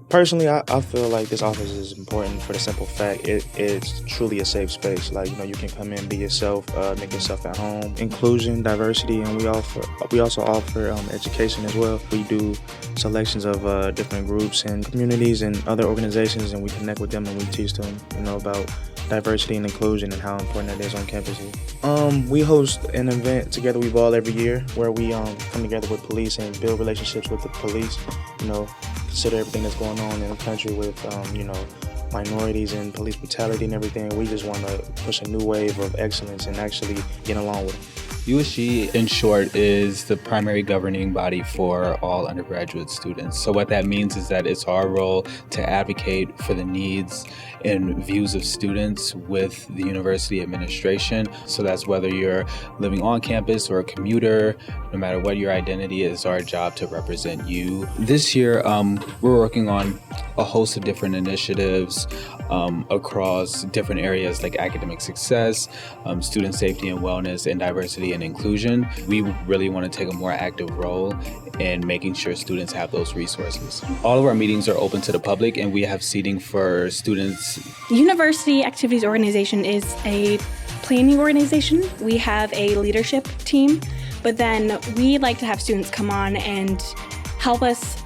Personally, I feel like this office is important for the simple fact it's truly a safe space. Like, you can come in, be yourself, make yourself at home. Inclusion, diversity, and we also offer education as well. We do selections of different groups and communities and other organizations, and we connect with them and we teach them, about diversity and inclusion and how important that is on campuses. We host an event together, We Ball, every year, where we come together with police and build relationships with the police. Consider everything that's going on in the country with minorities and police brutality and everything. We just want to push a new wave of excellence and actually get along with it. USG, in short, is the primary governing body for all undergraduate students. So what that means is that it's our role to advocate for the needs and views of students with the university administration. So that's whether you're living on campus or a commuter, no matter what your identity is, our job to represent you. This year, we're working on a host of different initiatives across different areas like academic success, student safety and wellness, and diversity and inclusion. We really want to take a more active role in making sure students have those resources. All of our meetings are open to the public, and we have seating for students. University Activities Organization is a planning organization. We have a leadership team, but then we like to have students come on and help us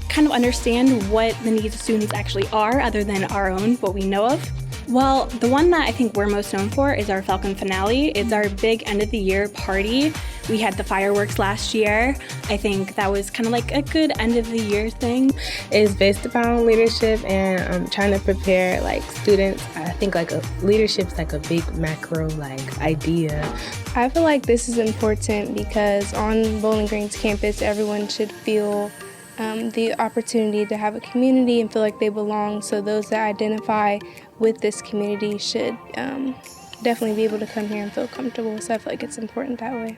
kind of understand what the needs of students actually are, other than our own, what we know of. Well, the one that I think we're most known for is our Falcon Finale. It's our big end of the year party. We had the fireworks last year. I think that was kind of like a good end of the year thing. It's based upon leadership and trying to prepare students. I think leadership's a big macro idea. I feel like this is important because on Bowling Green's campus, everyone should feel the opportunity to have a community and feel like they belong. So those that identify with this community should definitely be able to come here and feel comfortable. So I feel like it's important that way.